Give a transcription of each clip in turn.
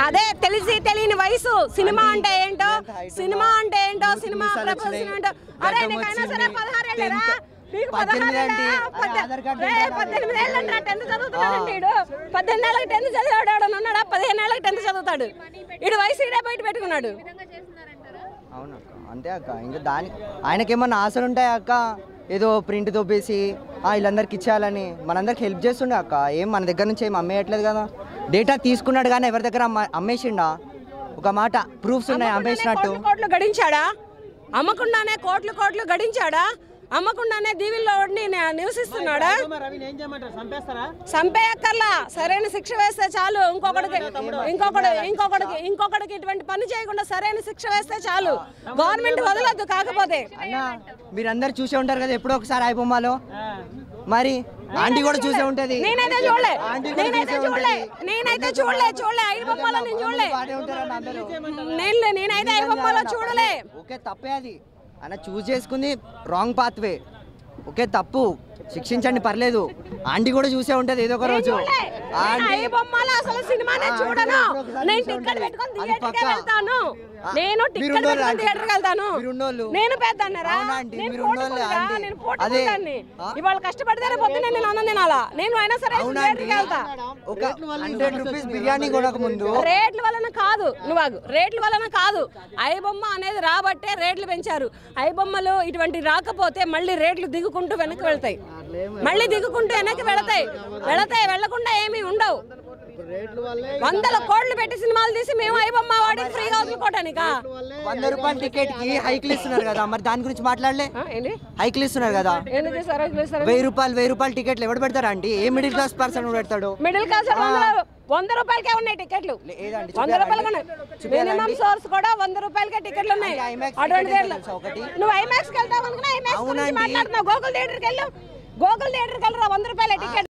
అదే తెలిసి తెలియని వయసు. సినిమా అంటే ఏంటో, సినిమా ప్రపోజల్ ఏంటో. అరే నీకైనా సరే 16 ఏళ్ళరా, నీకు 18 ఏళ్ళు అంటే 10th చదువుతున్నాడండి వీడు. 18 ఏళ్ళకి 10th చదివాడు ఉన్నాడా? 15 ఏళ్ళకి 10th చదువుతాడు వీడు. వయసు ఇడే బయట పెట్టుకున్నాడు. అవునక్క, అంతే అక్క. ఇంకా ఆయనకేమన్నా ఆశలు ఉంటాయి అక్క? ఏదో ప్రింట్ తోపేసి వీళ్ళందరికి ఇచ్చేయాలని మనందరికి హెల్ప్ చేస్తుండే అక్క. ఏం మన దగ్గర నుంచి ఏం అమ్మేయట్లేదు కదా. డేటా తీసుకున్నాడు కానీ ఎవరి దగ్గర అమ్మేసిండా? ఒక మాట ప్రూఫ్స్ ఉన్నాయి అమ్మేసినట్టు. కోట్లు గడించాడా? అమ్మకుండానే కోట్లు గడించాడా? అమ్మకుండానే దీవుల్లో ఉండి నివసిస్తున్నాడా? చంపేయక్కర్లా, సరైన శిక్ష వేస్తే చాలు. ఇంకొకడికి ఇటువంటి పని చేయకుండా సరైన శిక్ష వేస్తే చాలు. గవర్నమెంట్ వదలొద్దు. కాకపోతే మీరందరు చూసే ఉంటారు కదా ఎప్పుడో ఒకసారి ఐబొమ్మలో. మరి ఆంటీ కూడా చూసే ఉంటది. నేనైతే చూడలే ఐబొమ్మలో. నేనైతే ఐబొమ్మలో చూడలే. ఓకే, తప్పే అది. అన్న చూస్ చేసుకుంది రాంగ్ పాత్వే. ఓకే, తప్పు, శిక్షించండి, పర్లేదు. ఆంటీ కూడా చూసే ఉంటది ఏదో ఒక రోజు. ఇవాళ కష్టపడితేనే పొద్దునే నేను అన్నం తినాలా. నేను అయినా సరే ఒక 100 రూపీస్ బిర్యానీ కొనక ముందు రేట్ల వలన కాదు. రేట్ల వలన కాదు. ఐబొమ్మ అనేది రాబట్టే రేట్లు పెంచారు. ఐబొమ్మలు ఇటువంటి రాకపోతే మళ్ళీ రేట్లు దిగుకుంటూ వెనక్కి వెళ్తాయి. వెళ్లకుండా ఏమీ ఉండవు. 100 కోట్లు పెట్టి సినిమాలు తీసి మేము ఐబొమ్మ వాడికి ఫ్రీగా వదులుకోవటానికా? 100 రూపాయల టికెట్ కి హైక్లు ఇస్తున్నారు కదా, మరి దాని గురించి మాట్లాడలే. హైక్లు ఇస్తున్నారు కదా, 1000 రూపాయల టికెట్లు ఎవరు పెడతారా అండి? ఏ మిడిల్ క్లాస్ పర్సన్ పెడతాడు? మిడిల్ క్లాస్ 100 రూపాయలకే ఉన్నాయి టికెట్లు. 100 రూపాయలు మినిమం సోర్స్ కూడా 100 రూపాయలకే టికెట్లు ఉన్నాయి. నువ్వు ఐమాక్స్ కి వెళ్తావు అనుకున్నా, ఐమాక్స్ గురించి మాట్లాడుతున్నావు. గోకుల్ థియేటర్కి వెళ్ళరా, 100 రూపాయల టికెట్.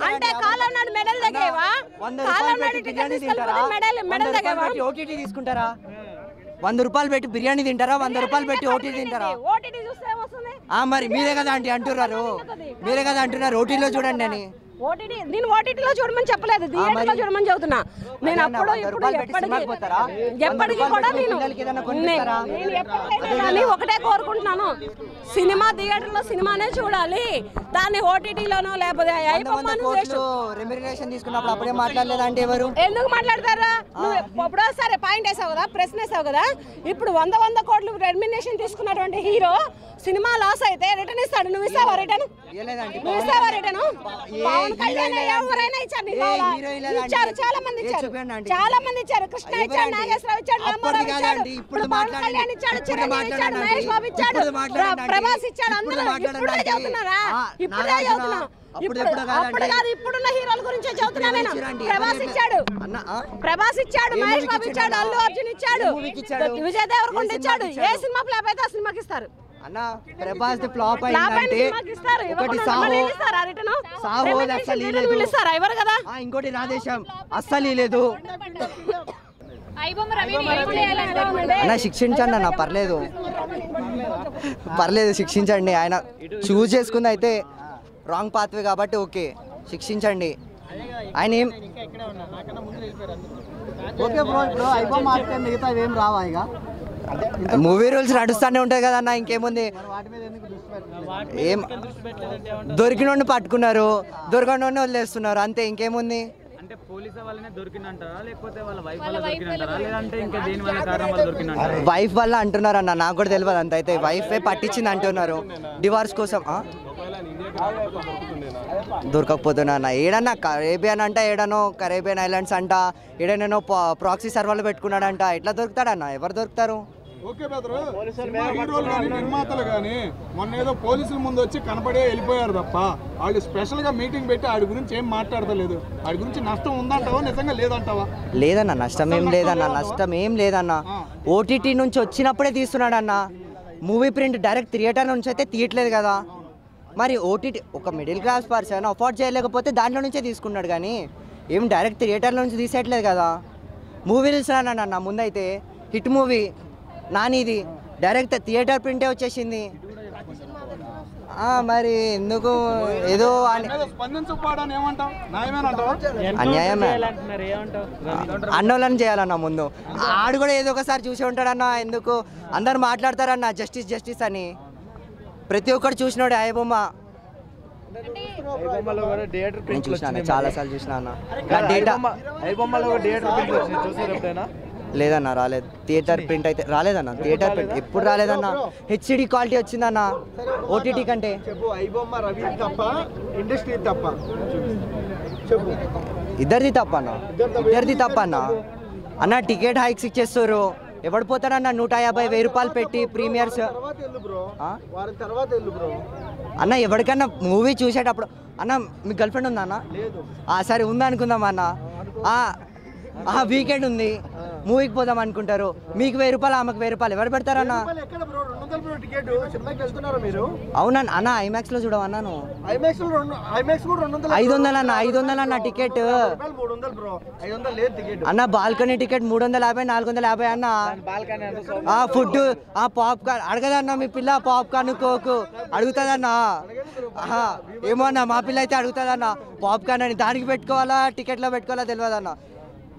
అంటే కాలం నాడు మెడల్ తగ్గేవా? మెడల్ తగ్గేవా? ఓటీటీ తీసుకుంటారా? 100 రూపాయలు పెట్టి బిర్యానీ తింటారా? 100 రూపాయలు పెట్టి ఓటీటీ తింటారా? మరి మీరే కదా అండి అంటున్నారు. ఓటీటీలో చూడండి అని. నేను ఓటీటీలో చూడమని చెప్పలేదు, థియేటర్లో చూడమని చెబుతున్నా. నేను అప్పుడు ఇప్పుడు ఎప్పటికీ కూడా నేను ఒకటే కోరుకుంటున్నాను, సినిమా థియేటర్లో సినిమానే చూడాలి. దాన్ని ఓటీటీలోనో లేకపోతే రెమ్యునరేషన్ తీసుకున్నప్పుడు అప్పుడే మాట్లాడలేదంటే ఎవరు ఎందుకు మాట్లాడతారా? నువ్వు ఎప్పుడో సరే పాయింట్ వేసావు కదా, ప్రశ్న వేసావు కదా. ఇప్పుడు 100 కోట్లు రెమ్యునరేషన్ తీసుకున్నటువంటి హీరో సినిమా లాస్ అయితే రిటర్న్ ఇస్తాడు. నువ్వు ఇస్తావా రిటర్న్? ఎవరైనా ఇచ్చారు, చాలా మంది ఇచ్చారు. కృష్ణ ఇచ్చాడు, నాగేశ్వరరావు ఇచ్చాడు, రామారావు ఇచ్చాడు, ఇప్పుడు పవన్ కళ్యాణ్ ఇచ్చాడు, చిరంజీవి ఇచ్చాడు, మహేష్ బాబు ఇచ్చాడు, ప్రభాస్ ఇచ్చాడు. అందరూ ఇప్పుడే చదువుతున్నారా? ఇప్పుడున్న హీరోల గురించే చదువుతున్నా నేను. ప్రభాస్ ఇచ్చాడు, మహేష్ బాబు ఇచ్చాడు, అల్లు అర్జున్ ఇచ్చాడు, విజయ్ దేవరకొండ ఇచ్చాడు. ఏ సినిమా ఫ్లాప్ అయితే ఆ సినిమాకి ఇస్తారు. అన్న ప్రభాస్ ది ఫ్లాప్ అయిందంటే ఒకటి ఇంకోటి రాధేశం అస్సలు లేదు. అన్న శిక్షించండి అన్న, పర్లేదు శిక్షించండి. ఆయన చూస్ చేసుకుంది అయితే రాంగ్ పాత్వే కాబట్టి ఓకే, శిక్షించండి. ఆయన ఏం ఓకే బ్రో, ఇప్పుడు ఐబొమ్మ ఆడితే మిగతా ఏం రావా? ఇక మూవీ రూల్స్ నడుస్తూనే ఉంటాయి కదా అన్న, ఇంకేముంది. ఏం దొరికినోడిని పట్టుకున్నారు, దొరకనోడిని వదిలేస్తున్నారు, అంతే, ఇంకేముంది. వైఫ్ వల్ల అంటున్నారు అన్న, నాకు కూడా తెలియదు అంత. అయితే వైఫే పట్టించింది అంటున్నారు డివార్స్ కోసం. దొరకకపోతున్నా అన్న, ఏడన్నా కరేబియన్ అంట, ఏడనో కరేబియన్ ఐలాండ్స్ అంట, ఏడనో ప్రాక్సీ సర్వర్లు పెట్టుకున్నాడంట. ఎట్లా దొరుకుతాడన్న? ఎవరు దొరుకుతారు? ఓకే బ్రదరు, హీరోలు కానీ నిర్మాతలు కానీ మొన్న ఏదో పోలీసుల ముందు వచ్చి కనపడే వెళ్ళిపోయారు తప్ప వాళ్ళు స్పెషల్ గా మీటింగ్ పెట్టి ఆడి గురించి ఏం మాట్లాడతలేదు. ఆడి గురించి నష్టం ఉందంటావా, నిజంగా లేదంటావా? లేదన్న, నష్టం ఏం లేదన్న. ఓటీటీ నుంచి వచ్చినప్పుడే తీస్తున్నాడు అన్న. మూవీ ప్రింట్ డైరెక్ట్ థియేటర్ నుంచి అయితే తీయట్లేదు కదా. మరి ఓటీటీ ఒక మిడిల్ క్లాస్ పర్సన్ అఫోర్డ్ చేయలేకపోతే దాంట్లో నుంచే తీసుకున్నాడు కానీ ఏం డైరెక్ట్ థియేటర్లో నుంచి తీసేయట్లేదు కదా. మూవీ తీసానన్న ముందైతే హిట్ మూవీ నానిది డైరెక్ట్ థియేటర్ ప్రింటే వచ్చేసింది. మరి ఎందుకు ఏదో స్పందించకపోవడం ఏమంటావు? న్యాయమేనంటావా? అన్యాయమే. అన్నోళ్ళని చేయాలన్న ముందు. ఆడు కూడా ఏదో ఒకసారి చూసి ఉంటాడన్న. ఎందుకు అందరు మాట్లాడతారన్న జస్టిస్ జస్టిస్ అని. ప్రతి ఒక్కరు చూసినాడు ఐబొమ్మ. నేను చూసిన చాలా సార్లు చూసిన అన్న. లేదన్న రాలేదు. థియేటర్ ప్రింట్ అయితే రాలేదన్న. థియేటర్ ప్రింట్ ఎప్పుడు రాలేదన్న. హెచ్డి క్వాలిటీ వచ్చిందన్న ఓటీటీ కంటే. ఇద్దరిది తప్ప అన్న. ఇద్దరిది తప్ప అన్న. అన్న టికెట్ హైక్స్ ఇచ్చేస్తారు. ఎవడు పోతాడన్న 150,000 రూపాయలు పెట్టి ప్రీమియర్స్. అన్న ఎవరికన్నా మూవీ చూసేటప్పుడు అన్న మీ గర్ల్ ఫ్రెండ్ ఉందా అన్న? సరే ఉందనుకుందాం అన్న. వీకెండ్ ఉంది మూవీకి పోదాం అనుకుంటారు. మీకు 1000 రూపాయలు ఆమెకు 1000 రూపాయలు ఎవరు పెడతారన్న? అవునా అన్న ఐమాక్స్ లో చూడవన్నాను. 500 అన్న. 500 అన్న టికెట్ అన్న. బాల్కనీ టికెట్ 350 450 అన్న. ఫుడ్ పాప్కార్న్ అడగదన్న మీ పిల్ల. పాప్కార్న్ కోకు అడుగుతుందన్న. ఏమో అన్న మా పిల్ల అయితే అడుగుతుందన్న పాప్కార్న్ అని. దానికి పెట్టుకోవాలా టికెట్లో పెట్టుకోవాలా తెలియదన్న.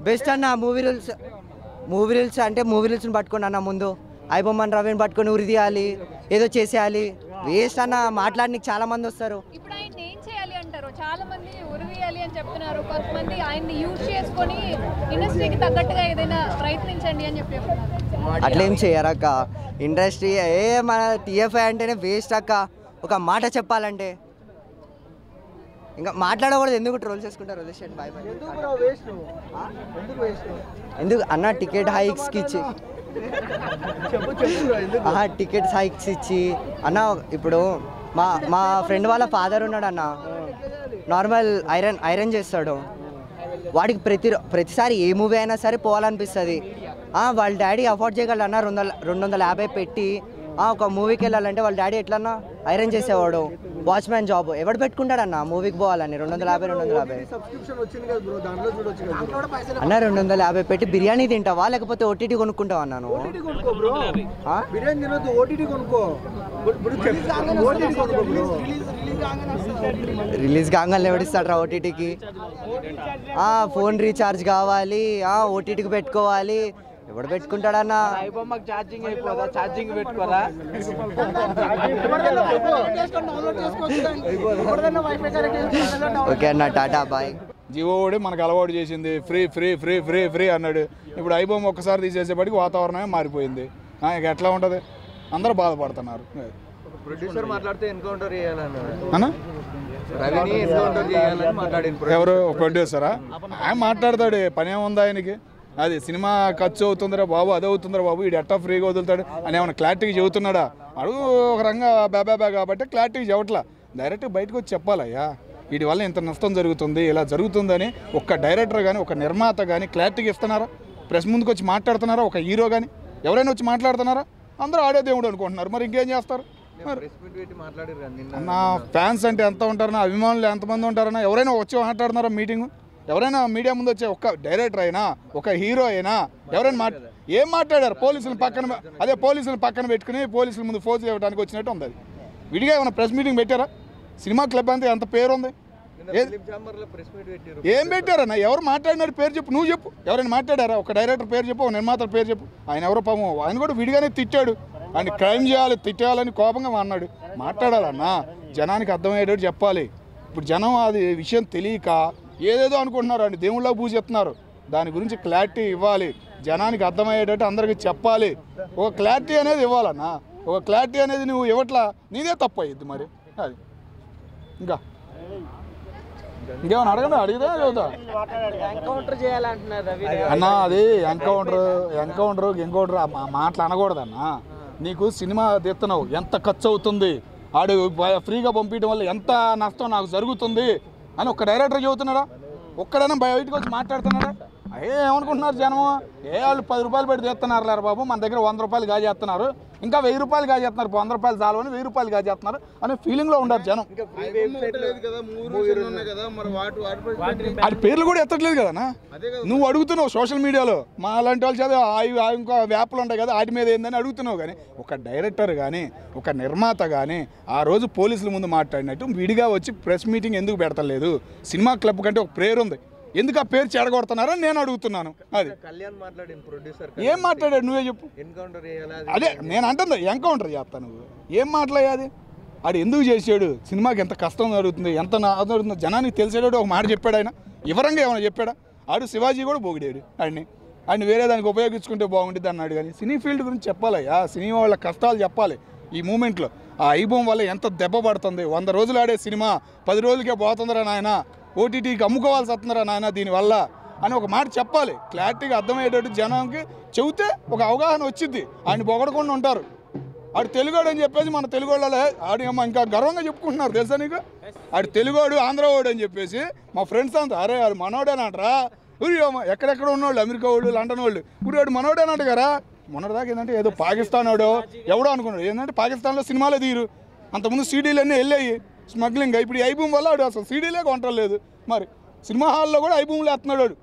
బెస్ట్ అన్న మూవీ రూల్స్ అంటే మూవీ రూల్స్ని పట్టుకోండి అన్న. ముందు ఐబొమ్మన్ రవిని పట్టుకొని ఉరి తీయాలి, ఏదో చేసేయాలి. వేస్ట్ అన్న. మాట్లాడడానికి చాలా మంది వస్తారు. ఇప్పుడు ఆయన ఏం చేయాలి అంటారు? చాలా మంది ఉరి తీయాలి అని చెప్తున్నారు. కొంతమంది ఆయన్ని యూజ్ చేసుకొని ఇండస్ట్రీకి తగ్గట్టుగా ఏదైనా ప్రయత్నించండి అని చెప్పి అట్లేం చేయరక్క. ఇండస్ట్రీ మన టీఎఫ్ఐ అంటేనే వేస్ట్ అక్క. ఒక మాట చెప్పాలంటే ఇంకా మాట్లాడకూడదు. ఎందుకు ట్రోల్ చేసుకుంటారు? Bye bye. ఎందుకు అన్న టికెట్ హైక్స్కి ఇచ్చి టికెట్స్ హైక్స్ ఇచ్చి అన్న. ఇప్పుడు మా ఫ్రెండ్ వాళ్ళ ఫాదర్ ఉన్నాడు అన్న. నార్మల్ ఐరన్ చేస్తాడు. వాడికి ప్రతిసారి ఏ మూవీ అయినా సరే పోవాలనిపిస్తుంది. వాళ్ళ డాడీ అఫోర్డ్ చేయగలడు అన్న. 250 పెట్టి ఒక మూవీకి వెళ్ళాలంటే వాళ్ళ డాడీ ఎట్లన్నా ఐరన్ చేసేవాడు. వాచ్మ్యాన్ జాబ్ ఎవడు పెట్టుకుంటాడన్న మూవీకి పోవాలని? 250 అన్న. 250 పెట్టి బిర్యానీ తింటావా లేకపోతే ఓటీటీ కొనుక్కుంటావా అన్నాను? రిలీజ్ కాగానే ఎవడిస్తాడ్రా ఓటీటీకి? ఫోన్ రీఛార్జ్ కావాలి, ఓటీటీకి పెట్టుకోవాలి. ఎవడు పెట్టుకుంటాడన్నా? ఓకే అన్న టాటా బాయ్. జియోడే మనకు అలవాటు చేసింది free free free free free అన్నాడు. ఇప్పుడు ఐబొమ్మ ఒక్కసారి తీసేసేపటికి వాతావరణమే మారిపోయింది. ఇక ఎట్లా ఉంటుంది? అందరూ బాధపడుతున్నారు. ప్రొడ్యూసర్ మాట్లాడితే ఎన్కౌంటర్ అన్నా ఎవరు ప్రొడ్యూసరా? ఆయన మాట్లాడతాడు. పని ఏముంది ఆయనకి? అది సినిమా ఖర్చు అవుతుందిరా బాబు, అది అవుతుందిరా బాబు, వీడు ఎట్టా ఫ్రీగా వదులుతాడు అని ఏమైనా క్లారిటీగా చెబుతున్నాడా? అడుగు ఒక రంగా బ్యాబా కాబట్టి క్లారిటీగా చెప్పట్లా. డైరెక్ట్గా బయటకు వచ్చి చెప్పాలయ్యా వీటి వల్ల ఇంత నష్టం జరుగుతుంది, ఇలా జరుగుతుందని ఒక్క డైరెక్టర్ కానీ ఒక నిర్మాత కానీ క్లారిటీగా ఇస్తున్నారా? ప్రెస్ ముందుకు వచ్చి మాట్లాడుతున్నారా? ఒక హీరో కానీ ఎవరైనా వచ్చి మాట్లాడుతున్నారా? అందరూ ఆడే దేవుడు అనుకుంటున్నారు. మరి ఇంకేం చేస్తారు? నా ఫ్యాన్స్ అంటే ఎంత ఉంటారన్నా, అభిమానులు ఎంతమంది ఉంటారన్నా? ఎవరైనా వచ్చి మాట్లాడుతున్నారా మీటింగ్? ఎవరైనా మీడియా ముందు వచ్చే ఒక్క డైరెక్టర్ అయినా ఒక హీరో అయినా ఎవరైనా ఏం మాట్లాడారు? పోలీసులను పక్కన పెట్టుకుని పోలీసుల ముందు ఫోజ్ చేయడానికి వచ్చినట్టు ఉంది. అది విడిగా ఏమైనా ప్రెస్ మీటింగ్ పెట్టారా? సినిమా క్లబ్ అంతే ఎంత పేరు ఉంది. ఏం పెట్టారన్నా? ఎవరు మాట్లాడినారు పేరు చెప్పు, నువ్వు చెప్పు. ఎవరైనా మాట్లాడారా? ఒక డైరెక్టర్ పేరు చెప్పు, ఒక నిర్మాతల పేరు చెప్పు. ఆయన ఎవరో పాపం ఆయన కూడా విడిగానే తిట్టాడు. ఆయన క్రైమ్ చేయాలి, తిట్టేయాలని కోపంగా అన్నాడు. మాట్లాడాలన్నా జనానికి అర్థమయ్యేటట్టు చెప్పాలి. ఇప్పుడు జనం అది విషయం తెలియక ఏదేదో అనుకుంటున్నారు అండి, దేవుళ్ళ పూజ చెప్తున్నారు. దాని గురించి క్లారిటీ ఇవ్వాలి, జనానికి అర్థమయ్యేటట్టు అందరికీ చెప్పాలి. ఒక క్లారిటీ అనేది ఇవ్వాలన్నా. ఒక క్లారిటీ అనేది నువ్వు ఇవ్వట్లా, నీదే తప్పు అయ్యిద్ది. మరి అది ఇంకేమన్నా అడిగితే చదువుతా అన్నా. అది ఎంకౌంటర్ ఆ మాటలు అనకూడదన్నా. నీకు సినిమా తీస్తున్నావు, ఎంత ఖర్చు అవుతుంది, ఆడు ఫ్రీగా పంపించడం వల్ల ఎంత నష్టం నాకు జరుగుతుంది అని ఒక డైరెక్టర్ చెబుతున్నాడా? ఒక్కడైనా బయటకు వచ్చి మాట్లాడుతున్నాడా? ఏమనుకుంటున్నారు జనం? వాళ్ళు 10 రూపాయలు పెట్టి తీస్తున్నారు లేరు బాబు, మన దగ్గర 100 రూపాయలు గాజేస్తున్నారు, ఇంకా 1000 రూపాయలు గాజేస్తున్నారు, 100 రూపాయలు చాలు అని 1000 రూపాయలు గాజేస్తున్నారు అనే ఫీలింగ్లో ఉన్నారు జనం. వాటి పేర్లు కూడా ఎత్తట్లేదు కదా. నువ్వు అడుగుతున్నావు సోషల్ మీడియాలో, మా అలాంటి వాళ్ళు చదివి ఇంకా వ్యాపులు ఉంటాయి కదా వాటి మీద ఏందని అడుగుతున్నావు. కానీ ఒక డైరెక్టర్ కానీ ఒక నిర్మాత కానీ ఆ రోజు పోలీసుల ముందు మాట్లాడినట్టు విడిగా వచ్చి ప్రెస్ మీటింగ్ ఎందుకు పెడతలేదు? సినిమా క్లబ్ కంటే ఒక పేరు ఉంది, ఎందుకు ఆ పేరు చెడగొడుతున్నారని నేను అడుగుతున్నాను. అది ఏం మాట్లాడాడు నువ్వే చెప్పు. అదే నేను అంటుంది, ఎన్కౌంటర్ చేస్తా. నువ్వు ఏం మాట్లాడాది? ఆడు ఎందుకు చేసాడు? సినిమాకి ఎంత కష్టం జరుగుతుంది, ఎంత జరుగుతుందో జనానికి తెలిసేటట్టు ఒక మాట చెప్పాడు. ఆయన వివరంగా ఏమైనా చెప్పాడా? ఆడు శివాజీ కూడా పోగిడాడు ఆయన వేరే దానికి ఉపయోగించుకుంటే బాగుంటుంది అన్నాడు. కానీ సినీ ఫీల్డ్ గురించి చెప్పాలయ్యా, సినిమా వాళ్ళ కష్టాలు చెప్పాలి. ఈ మూమెంట్లో ఆ ఐబోమ్ వల్ల ఎంత దెబ్బ పడుతుంది. 100 రోజులు ఆడే సినిమా 10 రోజులకే పోతుందిరా నాయన, ఓటీటీకి అమ్ముకోవాల్సి వస్తుందిరా నాయన దీనివల్ల అని ఒక మాట చెప్పాలి. క్లారిటీగా అర్థమయ్యేటట్టు జనానికి చెబితే ఒక అవగాహన వచ్చింది. ఆయన పొగడకుండా ఉంటారు. ఆడు తెలుగోడు అని చెప్పేసి మన తెలుగు వాళ్ళే ఆడి ఇంకా గర్వంగా చెప్పుకుంటున్నారు తెలుసా నీకు. ఆడు తెలుగోడు ఆంధ్రవాడు అని చెప్పేసి మా ఫ్రెండ్స్ అంతా అరే ఆడు మనోడేనంటరా, ఊరి ఎక్కడెక్కడ ఉన్నవాళ్ళు అమెరికా వాళ్ళు లండన్ వాళ్ళు ఊరి వాడు మనోడేనంట కదా. మొన్నటిదాకా ఏంటంటే ఏదో పాకిస్తాన్ వాడో ఎవడో అనుకున్నాడు. ఏంటంటే పాకిస్తాన్లో సినిమాలే తీరు, అంతకుముందు సీడీలు అన్నీ వెళ్ళాయి స్మగ్లింగ్. ఇప్పుడు ఐబూమ్ వల్ల ఆడు అసలు సీడీలే కొంటలేదు. మరి సినిమా హాల్లో కూడా ఐబూమ్లు వేస్తున్నాడు వాడు,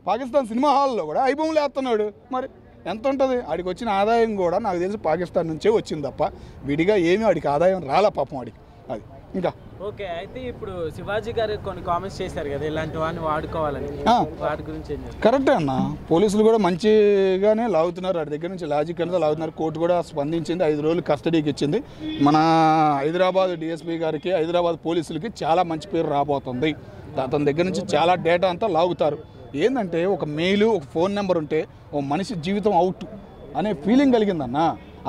పాకిస్తాన్ సినిమా హాల్లో కూడా ఐబూమ్లు వేస్తున్నాడు. మరి ఎంత ఉంటుంది? ఆడికి వచ్చిన ఆదాయం కూడా నాకు తెలిసి పాకిస్తాన్ నుంచే వచ్చింది తప్ప విడిగా ఏమీ వాడికి ఆదాయం రాలా పాపం వాడికి. అది ఇంకా ఓకే. అయితే ఇప్పుడు శివాజీ గారు కొన్ని కామెంట్స్ చేశారు కదా ఇలాంటి వాడిని వాడుకోవాలని, వాటి గురించి కరెక్టే అన్న. పోలీసులు కూడా మంచిగానే లాగుతున్నారు, వాడి దగ్గర నుంచి లాజిక్ అనేది లాగుతున్నారు. కోర్టు కూడా స్పందించింది, 5 రోజులు కస్టడీకి ఇచ్చింది. మన హైదరాబాద్ డిఎస్పీ గారికి హైదరాబాద్ పోలీసులకి చాలా మంచి పేరు రాబోతుంది. అతని దగ్గర నుంచి చాలా డేటా అంతా లాగుతారు. ఏంటంటే ఒక మెయిల్ ఒక ఫోన్ నెంబర్ ఉంటే ఓ మనిషి జీవితం అవుట్ అనే ఫీలింగ్ కలిగిందన్న.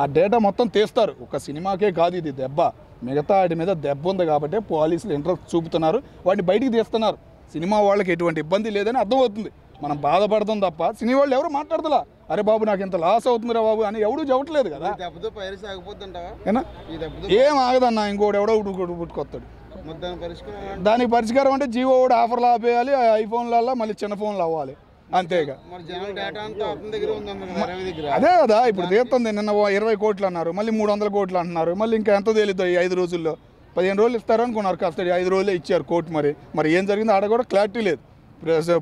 ఆ డేటా మొత్తం తీస్తారు. ఒక సినిమాకే కాదు ఇది దెబ్బ, మిగతా వాటి మీద దెబ్బ ఉంది కాబట్టి పోలీసులు ఇంట్రెస్ట్ చూపుతున్నారు, వాడిని బయటికి తీస్తున్నారు. సినిమా వాళ్ళకి ఎటువంటి ఇబ్బంది లేదని అర్థమవుతుంది. మనం బాధపడతాం తప్ప సినిమా వాళ్ళు ఎవరు మాట్లాడతలా. అరే బాబు నాకు ఇంత లాస్ అవుతుందిరా బాబు అని ఎవడూ చెప్పట్లేదు కదా. ఏం ఆగదన్నా, ఇంకోటి ఎవడో పుట్టుకొస్తాడు. దానికి పరిష్కారం అంటే జియో కూడా ఆఫర్లు ఆపేయాలి, ఐఫోన్లలో మళ్ళీ చిన్న ఫోన్లు అవ్వాలి, అంతేగా. అదే కదా ఇప్పుడు తీస్తుంది. నిన్న 20 కోట్లు అన్నారు, మళ్ళీ 300 కోట్లు అంటున్నారు. మళ్ళీ ఇంకా ఎంత తేలిద్దాం? 5 రోజుల్లో 15 రోజులు ఇస్తారు అనుకున్నారు కస్టడీ, 5 రోజులే ఇచ్చారు కోర్టు. మరి ఏం జరిగిందో ఆడ కూడా క్లారిటీ లేదు.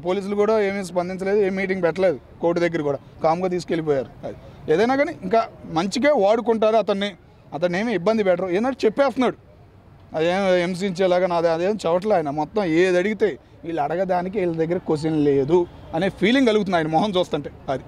పోలీసులు కూడా ఏమీ స్పందించలేదు, ఏం మీటింగ్ పెట్టలేదు కోర్టు దగ్గర కూడా, కామ్గా తీసుకెళ్ళిపోయారు. అది ఏదైనా కానీ ఇంకా మంచిగా వాడుకుంటారు అతన్ని ఏమీ ఇబ్బంది పెట్టరు. ఏంటంటే చెప్పేస్తున్నాడు అదేం హింసించేలాగా అదేం చవట్లే. ఆయన మొత్తం ఏది అడిగితే వీళ్ళు అడగడానికి వీళ్ళ దగ్గర క్వశ్చన్ లేదు అనే ఫీలింగ్ కలుగుతుంది ఆయన మొహం చూస్తుంటే. అది